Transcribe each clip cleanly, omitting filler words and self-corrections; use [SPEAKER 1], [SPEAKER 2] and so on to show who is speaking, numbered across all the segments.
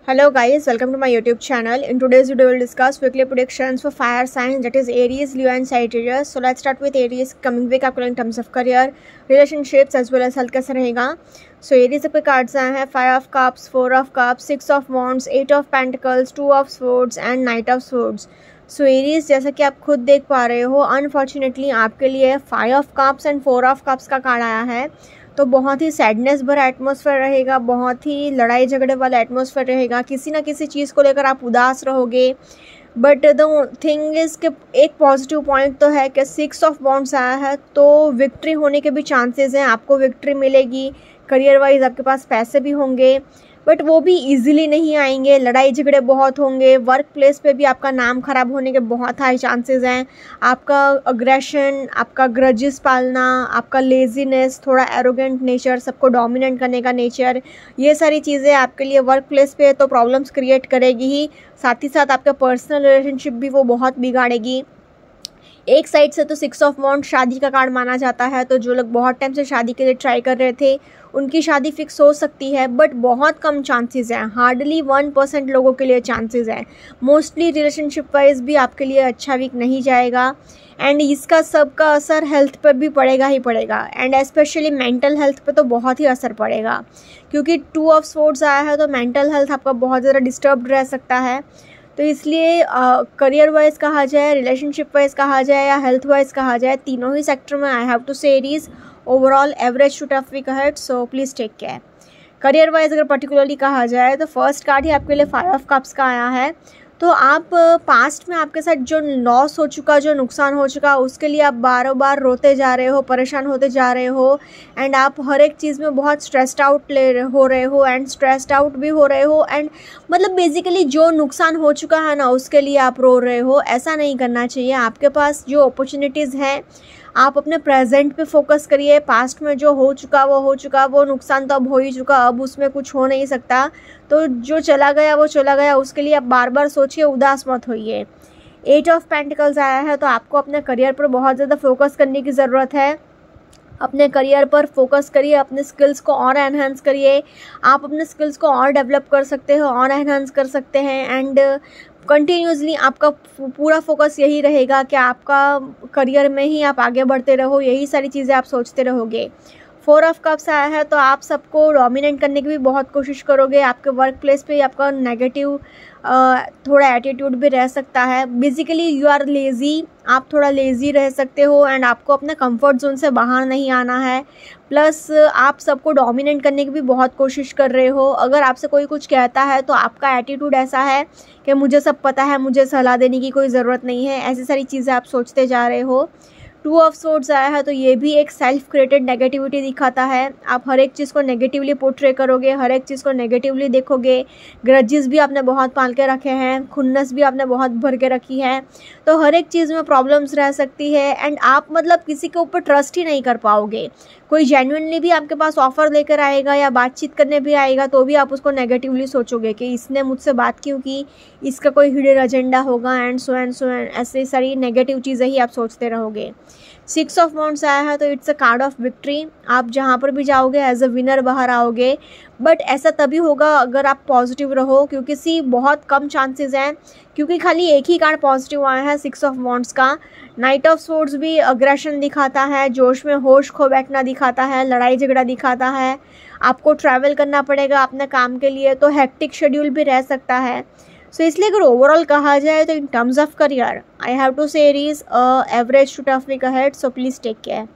[SPEAKER 1] Hello guys, welcome to my YouTube channel. In today's video, we'll discuss weekly predictions for fire signs, that is Aries, Leo and Sagittarius. So let's start with Aries. Coming week आपको in terms of career, relationships as well as health कैसा रहेगा. So Aries आपके cards आए हैं 5 of cups, 4 of cups, 6 of wands, 8 of pentacles, 2 of swords and knight of swords. So Aries, जैसा कि आप खुद देख पा रहे हो, अनफॉर्चुनेटली आपके लिए 5 of cups and 4 of cups का कार्ड आया है. तो बहुत ही सैडनेस भरा एटमॉस्फेयर रहेगा, बहुत ही लड़ाई झगड़े वाला एटमॉस्फेयर रहेगा, किसी ना किसी चीज़ को लेकर आप उदास रहोगे. बट द थिंग इज़ कि एक पॉजिटिव पॉइंट तो है कि 6 ऑफ वॉन्ड्स आया है, तो विक्ट्री होने के भी चांसेस हैं, आपको विक्ट्री मिलेगी. करियर वाइज आपके पास पैसे भी होंगे, बट वो भी इजीली नहीं आएंगे. लड़ाई झगड़े बहुत होंगे, वर्क प्लेस पे भी आपका नाम खराब होने के बहुत हाई चांसेस हैं. आपका अग्रेशन, आपका ग्रजेस पालना, आपका लेजीनेस, थोड़ा एरोगेंट नेचर, सबको डोमिनेट करने का नेचर, ये सारी चीज़ें आपके लिए वर्क प्लेस पे तो प्रॉब्लम्स क्रिएट करेगी ही. साथ ही साथ आपका पर्सनल रिलेशनशिप भी वो बहुत बिगाड़ेगी. एक साइड से तो 6 ऑफ वॉन्ड शादी का कार्ड माना जाता है, तो जो लोग बहुत टाइम से शादी के लिए ट्राई कर रहे थे उनकी शादी फिक्स हो सकती है, बट बहुत कम चांसेस हैं. हार्डली 1% लोगों के लिए चांसेस हैं. मोस्टली रिलेशनशिप वाइज भी आपके लिए अच्छा वीक नहीं जाएगा, एंड इसका सबका असर हेल्थ पर भी पड़ेगा ही पड़ेगा, एंड स्पेशली मेंटल हेल्थ पे तो बहुत ही असर पड़ेगा, क्योंकि 2 ऑफ स्वॉर्ड्स आया है, तो मेंटल हेल्थ आपका बहुत ज़्यादा डिस्टर्ब रह सकता है. तो इसलिए करियर वाइज कहा जाए, रिलेशनशिप वाइज कहा जाए या हेल्थ वाइज कहा जाए, तीनों ही सेक्टर में I have to say Aries overall average to tough week ahead, so please take care. Career wise अगर पर्टिकुलरली कहा जाए तो फर्स्ट कार्ड ही आपके लिए 5 ऑफ कप्स का आया है. तो आप पास्ट में आपके साथ जो लॉस हो चुका, जो नुकसान हो चुका, उसके लिए आप बार बार रोते जा रहे हो, परेशान होते जा रहे हो, एंड आप हर एक चीज़ में बहुत स्ट्रेस्ड आउट हो रहे हो एंड स्ट्रेस्ड आउट भी हो रहे हो, एंड मतलब बेसिकली जो नुकसान हो चुका है ना उसके लिए आप रो रहे हो. ऐसा नहीं करना चाहिए. आपके पास जो अपॉर्चुनिटीज़ हैं, आप अपने प्रेजेंट पे फोकस करिए. पास्ट में जो हो चुका, वो नुकसान तो अब हो ही चुका, अब उसमें कुछ हो नहीं सकता. तो जो चला गया वो चला गया, उसके लिए आप बार बार सोचिए, उदास मत होइए. 8 ऑफ पेंटिकल्स आया है, तो आपको अपने करियर पर बहुत ज़्यादा फोकस करने की ज़रूरत है. अपने करियर पर फोकस करिए, अपने स्किल्स को और एनहांस करिए. आप अपने स्किल्स को और डेवलप कर सकते हो, और एनहांस कर सकते हैं, एंड कंटिन्यूसली आपका पूरा फोकस यही रहेगा कि आपका करियर में ही आप आगे बढ़ते रहो, यही सारी चीज़ें आप सोचते रहोगे. 4 ऑफ कप्स आया है, तो आप सबको डोमिनेट करने की भी बहुत कोशिश करोगे. आपके वर्क प्लेस पे आपका नेगेटिव थोड़ा एटीट्यूड भी रह सकता है. बेसिकली यू आर लेज़ी, आप थोड़ा लेज़ी रह सकते हो, एंड आपको अपने कंफर्ट जोन से बाहर नहीं आना है. प्लस आप सबको डोमिनेट करने की भी बहुत कोशिश कर रहे हो. अगर आपसे कोई कुछ कहता है तो आपका एटीट्यूड ऐसा है कि मुझे सब पता है, मुझे सलाह देने की कोई ज़रूरत नहीं है, ऐसी सारी चीज़ें आप सोचते जा रहे हो. 2 ऑफ स्वॉर्ड्स आया है, तो ये भी एक सेल्फ क्रिएटेड नेगेटिविटी दिखाता है. आप हर एक चीज़ को नेगेटिवली पोर्ट्रे करोगे, हर एक चीज़ को नेगेटिवली देखोगे. ग्रजेस भी आपने बहुत पाल के रखे हैं, खुन्नस भी आपने बहुत भर के रखी है, तो हर एक चीज़ में प्रॉब्लम्स रह सकती है, एंड आप मतलब किसी के ऊपर ट्रस्ट ही नहीं कर पाओगे. कोई जेन्युइनली भी आपके पास ऑफ़र लेकर आएगा या बातचीत करने भी आएगा, तो भी आप उसको नेगेटिवली सोचोगे कि इसने मुझसे बात क्यों की, इसका कोई हिडन एजेंडा होगा, एंड सो एंड ऐसे सारी नेगेटिव चीज़ें ही आप सोचते रहोगे. 6 ऑफ वॉन्ड्स आया है, तो it's a card of victory. आप जहाँ पर भी जाओगे एज अ विनर बाहर आओगे, बट ऐसा तभी होगा अगर आप पॉजिटिव रहो, क्योंकि बहुत कम चांसेस हैं, क्योंकि खाली एक ही कार्ड पॉजिटिव आया है 6 ऑफ वॉन्ड्स का. नाइट ऑफ स्वॉर्ड्स भी अग्रेशन दिखाता है, जोश में होश खो बैठना दिखाता है, लड़ाई झगड़ा दिखाता है. आपको ट्रैवल करना पड़ेगा अपने काम के लिए, तो हेक्टिक शेड्यूल भी रह सकता है. सो इसलिए अगर ओवरऑल कहा जाए तो in terms of career I have to say Aries average to tough week ahead, so please take care.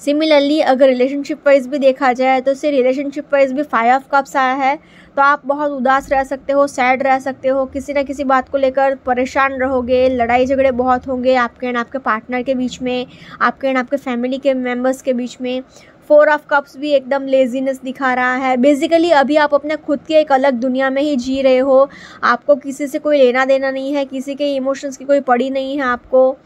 [SPEAKER 1] Similarly अगर रिलेशनशिप वाइज भी देखा जाए तो सिर्फ रिलेशनशिप वाइज भी 5 ऑफ कप्स आया है, तो आप बहुत उदास रह सकते हो, सैड रह सकते हो, किसी ना किसी बात को लेकर परेशान रहोगे. लड़ाई झगड़े बहुत होंगे आपके एंड आपके पार्टनर के बीच में, आपके एंड आपके फैमिली के मेम्बर्स के बीच में. 4 ऑफ कप्स भी एकदम लेजीनेस दिखा रहा है. बेसिकली अभी आप अपने खुद की एक अलग दुनिया में ही जी रहे हो, आपको किसी से कोई लेना देना नहीं है, किसी के इमोशंस की कोई पड़ी नहीं है आपको.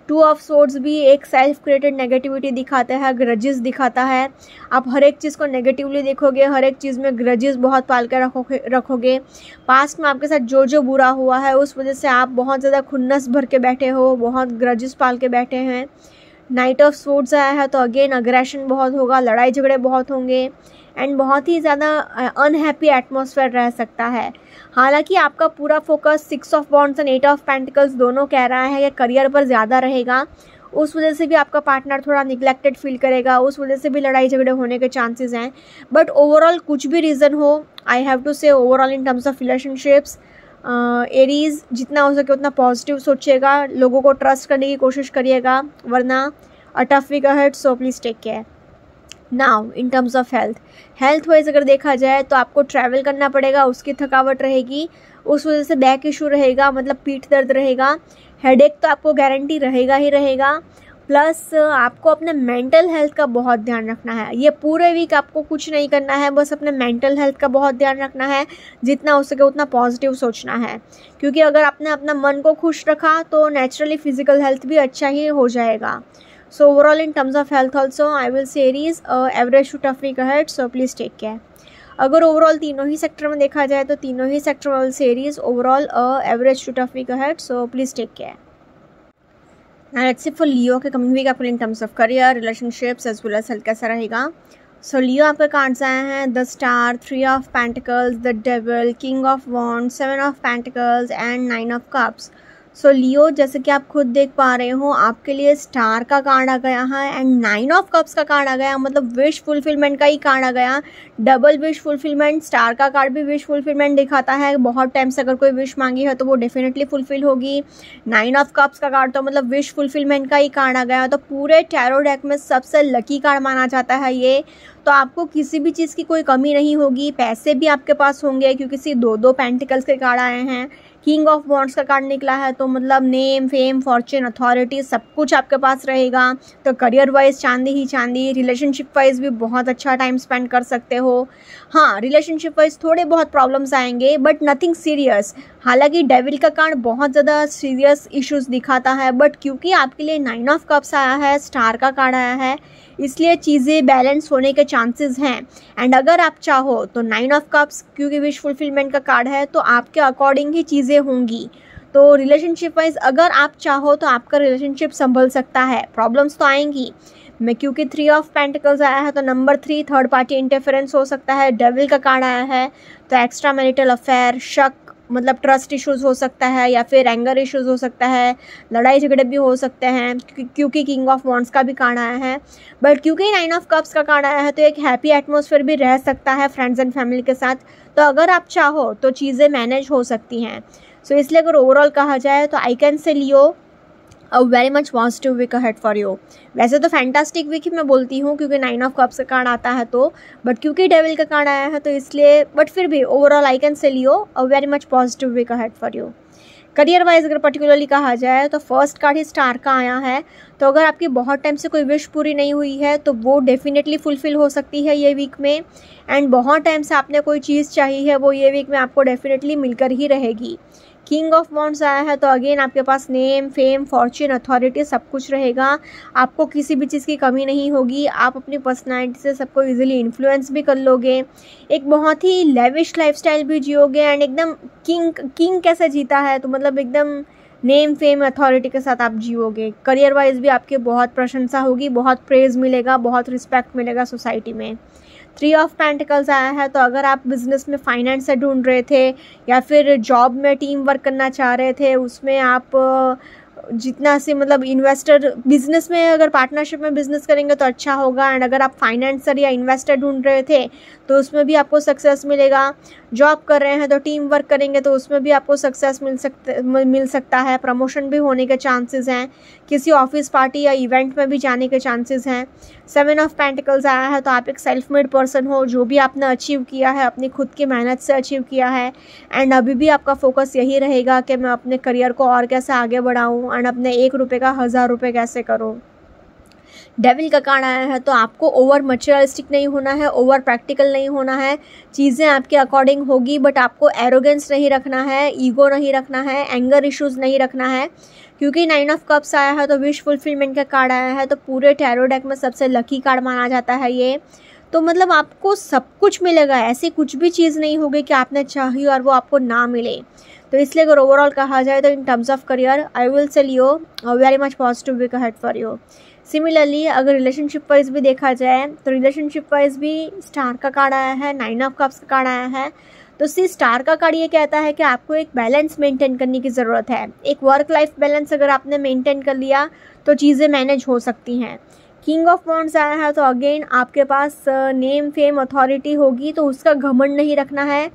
[SPEAKER 1] 2 ऑफ स्वॉर्ड्स भी एक सेल्फ क्रिएटेड नेगेटिविटी दिखाता है, ग्रजेस दिखाता है. आप हर एक चीज़ को नेगेटिवली देखोगे, हर एक चीज़ में ग्रजेस बहुत पाल कर रखोगे. पास्ट में आपके साथ जो जो बुरा हुआ है उस वजह से आप बहुत ज़्यादा खुन्नस भर के बैठे हो, बहुत ग्रजेस पाल के बैठे हैं. नाइट ऑफ स्वॉर्ड्स आया है, तो अगेन अग्रेशन बहुत होगा, लड़ाई झगड़े बहुत होंगे, एंड बहुत ही ज़्यादा अनहैप्पी एटमॉस्फेयर रह सकता है। हालांकि आपका पूरा focus 6 of wands and 8 of pentacles दोनों कह रहा है कि करियर पर ज़्यादा रहेगा, उस वजह से भी आपका पार्टनर थोड़ा निगलेक्टेड फील करेगा, उस वजह से भी लड़ाई झगड़े होने के चांसेस हैं। बट ओवरऑल कुछ भी रीज़न हो, आई हैव टू से overall in terms of relationships Aries जितना हो सके उतना पॉजिटिव सोचिएगा, लोगों को ट्रस्ट करने की कोशिश करिएगा, वरना a tough week ahead, so please take care. Now in terms of health wise अगर देखा जाए तो आपको ट्रैवल करना पड़ेगा, उसकी थकावट रहेगी, उस वजह से बैक इशू रहेगा, मतलब पीठ दर्द रहेगा, हेडेक तो आपको गारंटी रहेगा ही रहेगा। प्लस आपको अपने मेंटल हेल्थ का बहुत ध्यान रखना है। ये पूरे वीक आपको कुछ नहीं करना है, बस अपने मेंटल हेल्थ का बहुत ध्यान रखना है, जितना हो सके उतना पॉजिटिव सोचना है, क्योंकि अगर आपने अपना मन को खुश रखा तो नेचुरली फिजिकल हेल्थ भी अच्छा ही हो जाएगा। So overall in terms of health also I will say Aries average to tough week ahead, so please take care. अगर ओवरऑल तीनों ही सेक्टर में देखा जाए तो तीनों ही सेक्टर में से Aries overall average to tough week ahead, so please take care. Now let's see for Leo के कमिंग वीक आपको in terms of career, relationships as well as health कैसा रहेगा। सो लियो आपके कार्ड्स आए हैं the star, 3 of pentacles, the devil, king of wands, 7 of pentacles and 9 of cups. So Leo जैसे कि आप खुद देख पा रहे हो, आपके लिए स्टार का कार्ड आ गया है एंड 9 ऑफ कप्स का कार्ड आ गया, मतलब विश फुलफिलमेंट का ही कार्ड आ गया। डबल विश फुलफिलमेंट, स्टार का कार्ड भी विश फुलफिलमेंट दिखाता है, बहुत टाइम से अगर कोई विश मांगी है तो वो डेफिनेटली फुलफिल होगी। 9 ऑफ कप्स का कार्ड तो मतलब विश फुलफिलमेंट का ही कार्ड आ गया, तो पूरे टैरो डेक में सबसे लकी कार्ड माना जाता है ये। तो आपको किसी भी चीज़ की कोई कमी नहीं होगी, पैसे भी आपके पास होंगे क्योंकि सिर्फ 2 पेंटिकल्स के कार्ड आए हैं। किंग ऑफ वॉन्ड्स का कार्ड निकला है, तो मतलब नेम, फेम, फॉर्चून, अथॉरिटी सब कुछ आपके पास रहेगा। तो करियर वाइज चांदी ही चांदी, रिलेशनशिप वाइज भी बहुत अच्छा टाइम स्पेंड कर सकते हो। हाँ, रिलेशनशिप वाइज थोड़े बहुत प्रॉब्लम्स आएंगे बट नथिंग सीरियस। हालांकि डेविल का कार्ड बहुत ज़्यादा सीरियस इश्यूज दिखाता है, बट क्योंकि आपके लिए 9 ऑफ कप्स आया है, स्टार का कार्ड आया है, इसलिए चीज़ें बैलेंस होने के चांसेस हैं। एंड अगर आप चाहो तो 9 ऑफ कप्स क्योंकि विश फुलफिलमेंट का कार्ड है, तो आपके अकॉर्डिंग ही चीज़ें होंगी। तो रिलेशनशिप वाइज अगर आप चाहो तो आपका रिलेशनशिप संभल सकता है, प्रॉब्लम्स तो आएंगी। मैं क्योंकि 3 ऑफ पेंटिकल्स आया है तो नंबर 3 थर्ड पार्टी इंटरफेरेंस हो सकता है, डेविल का कार्ड आया है तो एक्स्ट्रा मैरिटल अफेयर, शक मतलब ट्रस्ट इश्यूज़ हो सकता है, या फिर एंगर इश्यूज़ हो सकता है, लड़ाई झगड़े भी हो सकते हैं क्योंकि किंग ऑफ वॉन्ड्स का भी कार्ड आया है। बट क्योंकि 9 ऑफ कप्स का कार्ड आया है तो एक हैप्पी एटमॉस्फेयर भी रह सकता है फ्रेंड्स एंड फैमिली के साथ। तो अगर आप चाहो तो चीज़ें मैनेज हो सकती हैं। सो इसलिए अगर ओवरऑल कहा जाए तो I can say Leo a very much positive week ahead for you. वैसे तो फैंटास्टिक वीक ही मैं बोलती हूँ क्योंकि 9 ऑफ कप्स का कार्ड आता है तो, बट क्योंकि डेविल का कार्ड आया है तो इसलिए, बट फिर भी overall I can say Leo a very much positive week ahead for you. Career wise अगर पर्टिकुलरली कहा जाए तो फर्स्ट कार्ड ही स्टार का आया है, तो अगर आपकी बहुत टाइम से कोई विश पूरी नहीं हुई है तो वो डेफिनेटली फुलफिल हो सकती है ये वीक में। एंड बहुत टाइम से आपने कोई चीज़ चाहिए है वो ये वीक में आपको डेफिनेटली मिलकर ही रहेगी। किंग ऑफ वॉन्ड्स आया है तो अगेन आपके पास नेम, फेम, फॉर्चून, अथॉरिटी सब कुछ रहेगा, आपको किसी भी चीज़ की कमी नहीं होगी, आप अपनी पर्सनैलिटी से सबको इजीली इन्फ्लुएंस भी कर लोगे, एक बहुत ही लेविश लाइफस्टाइल भी जियोगे। एंड एकदम किंग कैसे जीता है तो मतलब एकदम नेम, फेम, अथॉरिटी के साथ आप जियोगे। करियर वाइज भी आपकी बहुत प्रशंसा होगी, बहुत प्रेज मिलेगा, बहुत रिस्पेक्ट मिलेगा सोसाइटी में। 3 ऑफ पेंटिकल्स आया है तो अगर आप बिज़नेस में फाइनेंस से ढूंढ रहे थे या फिर जॉब में टीम वर्क करना चाह रहे थे, उसमें आप जितना से मतलब इन्वेस्टर बिजनेस में अगर पार्टनरशिप में बिजनेस करेंगे तो अच्छा होगा। एंड अगर आप फाइनेंसर या इन्वेस्टर ढूंढ रहे थे तो उसमें भी आपको सक्सेस मिलेगा। जॉब कर रहे हैं तो टीम वर्क करेंगे तो उसमें भी आपको सक्सेस मिल सकता है, प्रमोशन भी होने के चांसेस हैं, किसी ऑफिस पार्टी या इवेंट में भी जाने के चांसेस हैं। 7 ऑफ पेंटिकल्स आया है तो आप एक सेल्फ मेड पर्सन हो, जो भी आपने अचीव किया है अपनी खुद की मेहनत से अचीव किया है। एंड अभी भी आपका फोकस यही रहेगा कि मैं अपने करियर को और कैसे आगे बढ़ाऊँ एंड अपने 1 रुपये का 1000 रुपये कैसे करूँ। डेविल का कार्ड आया है तो आपको ओवर मटेरियलिस्टिक नहीं होना है, ओवर प्रैक्टिकल नहीं होना है, चीज़ें आपके अकॉर्डिंग होगी, बट आपको एरोगेंस नहीं रखना है, ईगो नहीं रखना है, एंगर इश्यूज़ नहीं रखना है। क्योंकि 9 ऑफ कप्स आया है तो विश फुलफिलमेंट का कार्ड आया है, तो पूरे टैरो डेक में सबसे लकी कार्ड माना जाता है ये। तो मतलब आपको सब कुछ मिलेगा, ऐसी कुछ भी चीज़ नहीं होगी कि आपने चाही और वो आपको ना मिले। तो इसलिए अगर ओवरऑल कहा जाए तो in terms of career I will say Leo very much positive week ahead for you. Similarly अगर रिलेशनशिप वाइज भी देखा जाए तो रिलेशनशिप वाइज भी स्टार का कार्ड आया है, 9 ऑफ कप्स का कार्ड आया है। तो सी स्टार का कार्ड ये कहता है कि आपको एक बैलेंस मेंटेन करने की ज़रूरत है। एक वर्क लाइफ बैलेंस अगर आपने मेंटेन कर लिया तो चीज़ें मैनेज हो सकती हैं। किंग ऑफ वॉन्ड्स आया है तो अगेन आपके पास नेम फेम अथॉरिटी होगी, तो उसका घमंड नहीं रखना है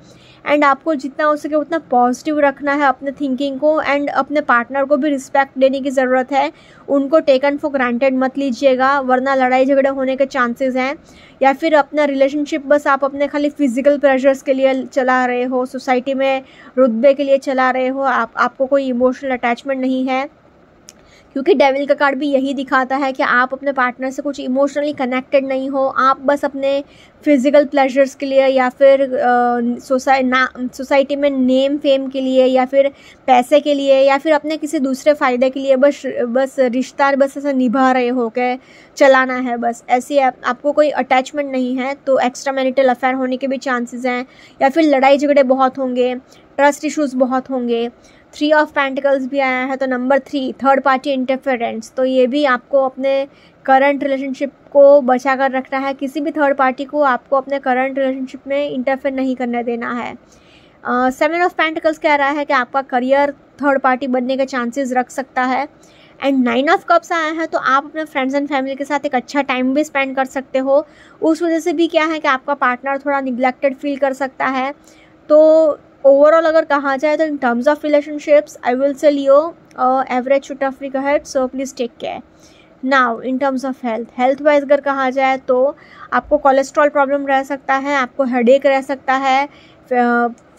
[SPEAKER 1] एंड आपको जितना हो सके उतना पॉजिटिव रखना है अपने थिंकिंग को, एंड अपने पार्टनर को भी रिस्पेक्ट देने की ज़रूरत है। उनको टेकन फॉर ग्रांटेड मत लीजिएगा, वरना लड़ाई झगड़े होने के चांसेस हैं। या फिर अपना रिलेशनशिप बस आप अपने खाली फिजिकल प्रेशर्स के लिए चला रहे हो, सोसाइटी में रुतबे के लिए चला रहे हो, आपको कोई इमोशनल अटैचमेंट नहीं है। क्योंकि डेविल का कार्ड भी यही दिखाता है कि आप अपने पार्टनर से कुछ इमोशनली कनेक्टेड नहीं हो, आप बस अपने फिजिकल प्लेजर्स के लिए या फिर सोसाइटी में नेम फेम के लिए या फिर पैसे के लिए या फिर अपने किसी दूसरे फ़ायदे के लिए बस रिश्ता बस ऐसा निभा रहे हो के चलाना है, बस ऐसी आपको कोई अटैचमेंट नहीं है। तो एक्स्ट्रा मैरिटल अफेयर होने के भी चांसेस हैं, या फिर लड़ाई झगड़े बहुत होंगे, ट्रस्ट इश्यूज़ बहुत होंगे। 3 ऑफ पेंटिकल्स भी आया है तो नंबर 3 थर्ड पार्टी इंटरफेरेंस, तो ये भी आपको अपने करंट रिलेशनशिप को बचा कर रखना है। किसी भी थर्ड पार्टी को आपको अपने करंट रिलेशनशिप में इंटरफेयर नहीं करने देना है। 7 ऑफ पेंटिकल्स कह रहा है कि आपका करियर थर्ड पार्टी बनने के चांसेस रख सकता है। एंड 9 ऑफ कप्स आया है तो आप अपने फ्रेंड्स एंड फैमिली के साथ एक अच्छा टाइम भी स्पेंड कर सकते हो। उस वजह से भी क्या है कि आपका पार्टनर थोड़ा निग्लेक्टेड फील कर सकता है। तो ओवरऑल अगर कहा जाए तो in terms of relationships I will say Leo average to tough week ahead, so please take care. Now in terms of health wise अगर कहा जाए तो आपको कोलेस्ट्रॉल प्रॉब्लम रह सकता है, आपको हेडेक रह सकता है,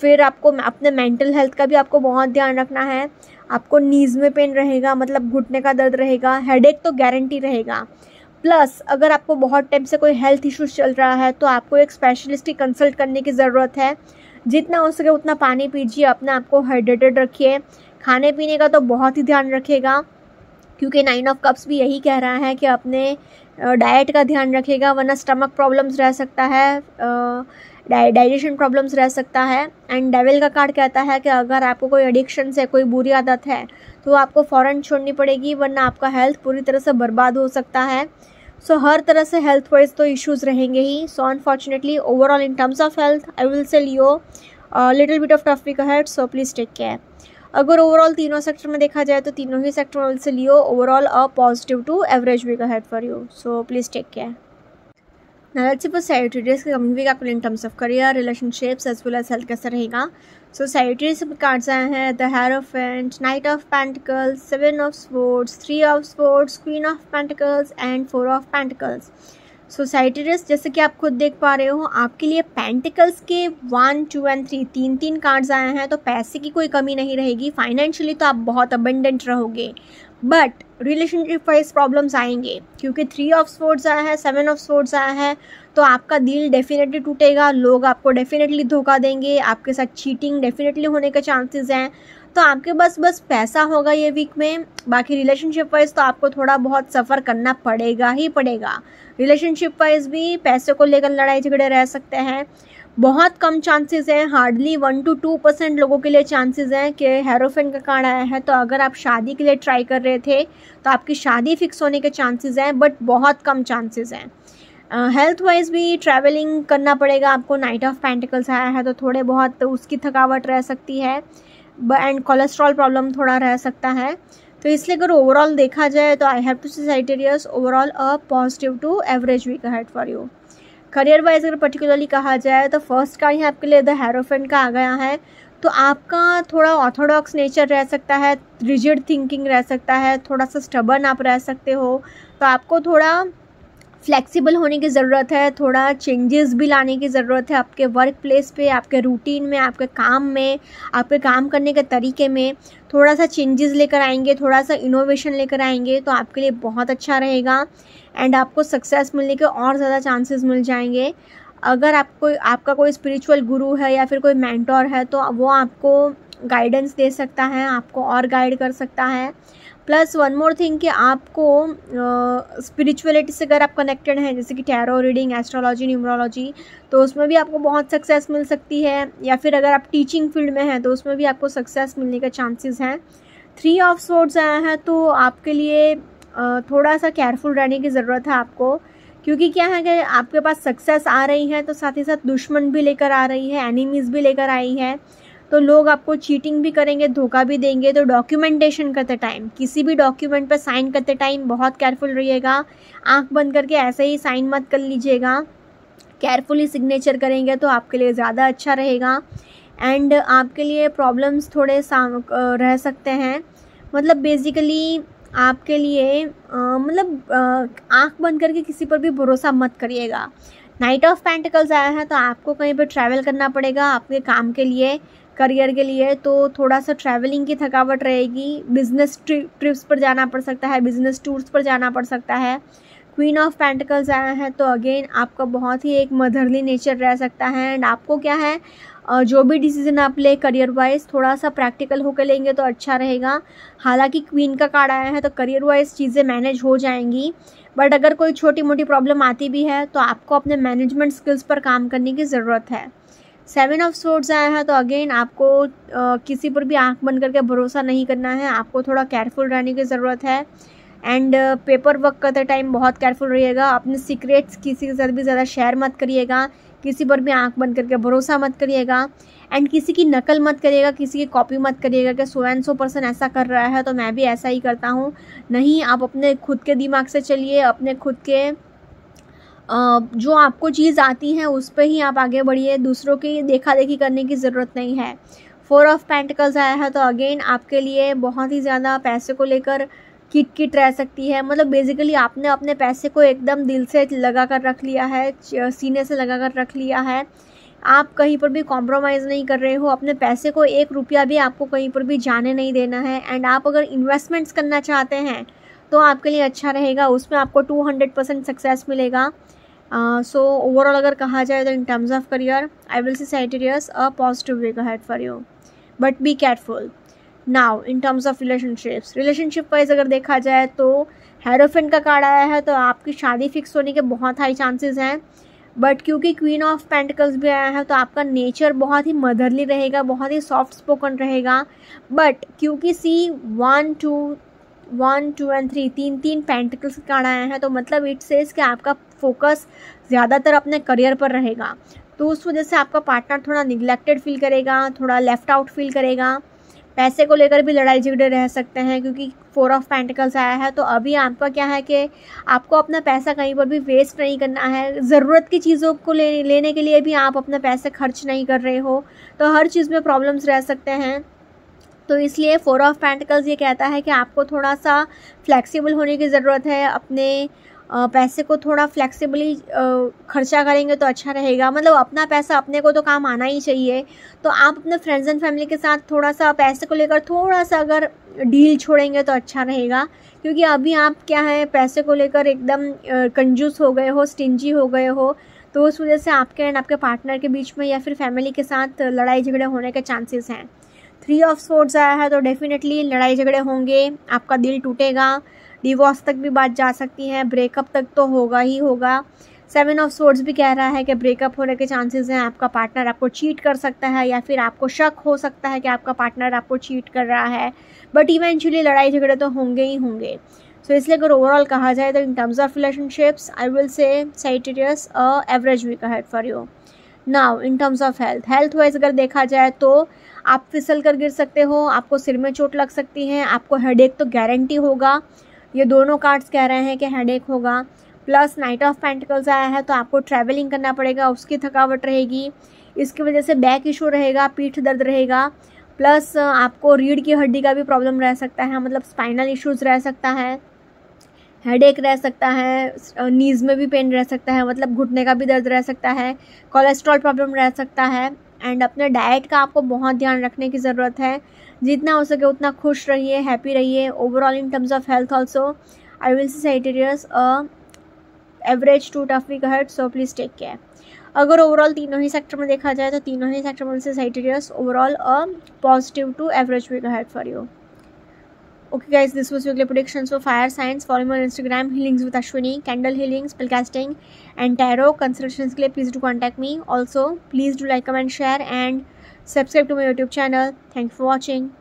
[SPEAKER 1] फिर आपको अपने मेंटल हेल्थ का भी आपको बहुत ध्यान रखना है। आपको नीज़ में पेन रहेगा, मतलब घुटने का दर्द रहेगा, हेडेक तो गारंटी रहेगा। प्लस अगर आपको बहुत टाइम से कोई हेल्थ इश्यूज चल रहा है तो आपको एक स्पेशलिस्ट की कंसल्ट करने की ज़रूरत है। जितना हो सके उतना पानी पीजिए, अपने आप को हाइड्रेटेड रखिए। खाने पीने का तो बहुत ही ध्यान रखिएगा, क्योंकि 9 ऑफ कप्स भी यही कह रहा है कि अपने डाइट का ध्यान रखिएगा, वरना स्टमक प्रॉब्लम्स रह सकता है, डाइजेशन प्रॉब्लम्स रह सकता है। एंड डेविल का कार्ड कहता है कि अगर आपको कोई एडिक्शन है, कोई बुरी आदत है तो आपको फ़ौरन छोड़नी पड़ेगी, वरना आपका हेल्थ पूरी तरह से बर्बाद हो सकता है। सो हर तरह से हेल्थ वाइज तो इश्यूज़ रहेंगे ही। So unfortunately overall in terms of health I will say Leo little bit of tough week ahead, so please take care. अगर ओवरऑल तीनों सेक्टर में देखा जाए तो तीनों ही सेक्टर में से Leo overall a positive to average week ahead for you, so please take care. Now let's see for Sagittarius के कमिंग वीक आपको in terms of career, relationships as well as health कैसा रहेगा। सो Sagittarius के cards आए हैं the hierophant, night of pentacles, 7 of swords, 3 of swords, queen of pentacles and 4 of pentacles. So Sagittarius जैसे कि आप खुद देख पा रहे हो, आपके लिए पेंटिकल्स के 1, 2 एंड 3 तीन कार्ड्स आए हैं, तो पैसे की कोई कमी नहीं रहेगी। फाइनेंशियली तो आप बहुत अबंडेंट रहोगे, बट रिलेशनशिप वाइज प्रॉब्लम्स आएंगे, क्योंकि 3 ऑफ स्वॉर्ड्स आया है, 7 ऑफ स्वॉर्ड्स आया है, तो आपका दिल डेफिनेटली टूटेगा, लोग आपको डेफिनेटली धोखा देंगे, आपके साथ चीटिंग डेफिनेटली होने के चांसेस हैं। तो आपके बस पैसा होगा ये वीक में। बाकी रिलेशनशिप वाइज तो आपको थोड़ा बहुत सफ़र करना पड़ेगा ही पड़ेगा। रिलेशनशिप वाइज भी पैसे को लेकर लड़ाई झगड़े रह सकते हैं। बहुत कम चांसेस हैं, हार्डली 1 to 2% लोगों के लिए चांसेस हैं कि हेरोफेंट का कार्ड आया है। तो अगर आप शादी के लिए ट्राई कर रहे थे तो आपकी शादी फिक्स होने के चांसेस हैं, बट बहुत कम चांसेस हैं। हेल्थ वाइज भी ट्रैवलिंग करना पड़ेगा आपको। नाइट ऑफ पेंटिकल्स आया है तो थोड़े बहुत उसकी थकावट रह सकती है, एंड कोलेस्ट्रॉल प्रॉब्लम थोड़ा रह सकता है। तो इसलिए अगर ओवरऑल देखा जाए तो I have to say Sagittarius overall a positive to average week ahead for you. Career wise अगर पर्टिकुलरली कहा जाए तो फर्स्ट का ही आपके लिए द हेरोफेंट का आ गया है। तो आपका थोड़ा ऑर्थोडॉक्स नेचर रह सकता है, रिजिड थिंकिंग रह सकता है, थोड़ा सा स्टबर्न आप रह सकते हो। तो आपको थोड़ा फ्लेक्सिबल होने की ज़रूरत है, थोड़ा चेंजेस भी लाने की ज़रूरत है आपके वर्क प्लेस पे, आपके रूटीन में, आपके काम में, आपके काम करने के तरीके में थोड़ा सा चेंजेस लेकर आएंगे, थोड़ा सा इनोवेशन लेकर आएंगे, तो आपके लिए बहुत अच्छा रहेगा एंड आपको सक्सेस मिलने के और ज़्यादा चांसेस मिल जाएंगे। अगर आपका कोई स्पिरिचुअल गुरु है या फिर कोई मेंटोर है तो वो आपको गाइडेंस दे सकता है, आपको और गाइड कर सकता है। प्लस वन मोर थिंग कि आपको स्पिरिचुअलिटी से अगर आप कनेक्टेड हैं, जैसे कि टैरो रीडिंग, एस्ट्रोलॉजी, न्यूमरोलॉजी, तो उसमें भी आपको बहुत सक्सेस मिल सकती है। या फिर अगर आप टीचिंग फील्ड में हैं तो उसमें भी आपको सक्सेस मिलने के चांसेस हैं। 3 ऑफ स्वॉर्ड्स आया है तो आपके लिए थोड़ा सा केयरफुल रहने की ज़रूरत है आपको, क्योंकि क्या है कि आपके पास सक्सेस आ रही है तो साथ ही साथ दुश्मन भी लेकर आ रही है, एनिमीज़ भी लेकर आई है, तो लोग आपको चीटिंग भी करेंगे, धोखा भी देंगे। तो डॉक्यूमेंटेशन करते टाइम, किसी भी डॉक्यूमेंट पर साइन करते टाइम बहुत केयरफुल रहिएगा। आंख बंद करके ऐसे ही साइन मत कर लीजिएगा, केयरफुली सिग्नेचर करेंगे तो आपके लिए ज़्यादा अच्छा रहेगा। एंड आपके लिए प्रॉब्लम्स थोड़े रह सकते हैं, मतलब बेसिकली आपके लिए आंख बंद करके किसी पर भी भरोसा मत करिएगा। नाइट ऑफ पेंटिकल्स आया है तो आपको कहीं पर ट्रैवल करना पड़ेगा आपके काम के लिए, करियर के लिए, तो थोड़ा सा ट्रैवलिंग की थकावट रहेगी। बिजनेस ट्रिप्स पर जाना पड़ सकता है, बिजनेस टूर्स पर जाना पड़ सकता है। क्वीन ऑफ पेंटिकल्स आया है तो अगेन आपका बहुत ही एक मदरली नेचर रह सकता है। एंड आपको क्या है, जो भी डिसीजन आप ले करियर वाइज थोड़ा सा प्रैक्टिकल होकर लेंगे तो अच्छा रहेगा। हालांकि क्वीन का कार्ड आया है तो करियर वाइज चीज़ें मैनेज हो जाएंगी, बट अगर कोई छोटी मोटी प्रॉब्लम आती भी है तो आपको अपने मैनेजमेंट स्किल्स पर काम करने की ज़रूरत है। 7 ऑफ सोर्ड्स आया है तो अगेन आपको किसी पर भी आंख बंद करके भरोसा नहीं करना है, आपको थोड़ा केयरफुल रहने की ज़रूरत है। एंड पेपर वर्क करते टाइम बहुत केयरफुल रहिएगा, अपने सीक्रेट्स किसी के साथ भी ज़्यादा शेयर मत करिएगा, किसी पर भी आंख बंद करके भरोसा मत करिएगा। एंड किसी की नकल मत करिएगा, किसी की कॉपी मत करिएगा कि 100% ऐसा कर रहा है तो मैं भी ऐसा ही करता हूँ। नहीं, आप अपने खुद के दिमाग से चलिए, अपने खुद के जो आपको चीज़ आती है उस पर ही आप आगे बढ़िए, दूसरों की देखा देखी करने की ज़रूरत नहीं है। 4 ऑफ पेंटिकल्स आया है तो अगेन आपके लिए बहुत ही ज़्यादा पैसे को लेकर किट रह सकती है, मतलब बेसिकली आपने अपने पैसे को एकदम दिल से लगा कर रख लिया है, सीने से लगा कर रख लिया है, आप कहीं पर भी कॉम्प्रोमाइज़ नहीं कर रहे हो, अपने पैसे को 1 रुपया भी आपको कहीं पर भी जाने नहीं देना है। एंड आप अगर इन्वेस्टमेंट्स करना चाहते हैं तो आपके लिए अच्छा रहेगा, उसमें आपको 200% सक्सेस मिलेगा। सो ओवरऑल अगर कहा जाए तो in terms of career I will say Sagittarius a positive week ahead for you, but be careful. Now in terms of relationship wise अगर देखा जाए तो हेरोफेंट का कार्ड आया है तो आपकी शादी फिक्स होने के बहुत हाई चांसेस हैं, बट क्योंकि क्वीन ऑफ पेंटिकल्स भी आया है तो आपका नेचर बहुत ही मदरली रहेगा, बहुत ही सॉफ्ट स्पोकन रहेगा। बट क्योंकि C1 2 एंड 3 तीन पेंटिकल्स का कार्ड आया है तो मतलब इट सेज कि आपका फोकस ज़्यादातर अपने करियर पर रहेगा, तो उस वजह से आपका पार्टनर थोड़ा निगलेक्टेड फील करेगा, थोड़ा लेफ्ट आउट फील करेगा। पैसे को लेकर भी लड़ाई झगड़े रह सकते हैं क्योंकि 4 ऑफ पेंटिकल्स आया है तो अभी आपका क्या है कि आपको अपना पैसा कहीं पर भी वेस्ट नहीं करना है, ज़रूरत की चीज़ों को लेने के लिए भी आप अपने पैसे खर्च नहीं कर रहे हो, तो हर चीज़ में प्रॉब्लम्स रह सकते हैं। तो इसलिए 4 ऑफ पेंटिकल्स ये कहता है कि आपको थोड़ा सा फ्लेक्सिबल होने की ज़रूरत है, अपने पैसे को थोड़ा फ्लेक्सिबली खर्चा करेंगे तो अच्छा रहेगा, मतलब अपना पैसा अपने को तो काम आना ही चाहिए। तो आप अपने फ्रेंड्स एंड फैमिली के साथ थोड़ा सा पैसे को लेकर थोड़ा सा अगर डील छोड़ेंगे तो अच्छा रहेगा, क्योंकि अभी आप क्या है पैसे को लेकर एकदम कंजूस हो गए हो, स्टिंजी हो गए हो, तो उस वजह से आपके एंड आपके पार्टनर के बीच में या फिर फैमिली के साथ लड़ाई झगड़े होने के चांसेस हैं। 3 ऑफ सोर्ड्स आया है तो डेफिनेटली लड़ाई झगड़े होंगे, आपका दिल टूटेगा, डिवोर्स तक भी बात जा सकती है, ब्रेकअप तक तो होगा ही होगा। 7 ऑफ सोर्ड्स भी कह रहा है कि ब्रेकअप होने के चांसेस हैं, आपका पार्टनर आपको चीट कर सकता है या फिर आपको शक हो सकता है कि आपका पार्टनर आपको चीट कर रहा है, बट इवेंचुअली लड़ाई झगड़े तो होंगे ही होंगे। सो इसलिए अगर ओवरऑल कहा जाए तो in terms of relationships I will say Sagittarius average week ahead for you. Now in terms of health wise अगर देखा जाए तो आप फिसल कर गिर सकते हो, आपको सिर में चोट लग सकती है, आपको हेडेक तो गारंटी होगा, ये दोनों कार्ड्स कह रहे हैं कि हेडेक होगा। प्लस नाइट ऑफ पेंटिकल्स आया है तो आपको ट्रैवलिंग करना पड़ेगा, उसकी थकावट रहेगी, इसकी वजह से बैक इशू रहेगा, पीठ दर्द रहेगा। प्लस आपको रीढ़ की हड्डी का भी प्रॉब्लम रह सकता है, मतलब स्पाइनल इश्यूज़ रह सकता है, हेडेक रह सकता है, नीज़ में भी पेन रह सकता है, मतलब घुटने का भी दर्द रह सकता है, कोलेस्ट्रॉल प्रॉब्लम रह सकता है। एंड अपने डाइट का आपको बहुत ध्यान रखने की ज़रूरत है, जितना हो सके उतना खुश रहिए, हैप्पी रहिए। Overall in terms of health also I will say Sagittarius average to tough week ahead, so please take care. अगर ओवरऑल तीनों ही सेक्टर में देखा जाए तो तीनों ही सेक्टर में say Sagittarius overall positive to average week ahead for you. Okay guys, this was weekly predictions for fire signs. Follow me on Instagram, healings with Ashwini, candle healing, spellcasting and tarot consultations के लिए please do contact me. Also please do like, comment, share and subscribe to my YouTube channel. Thank you for watching.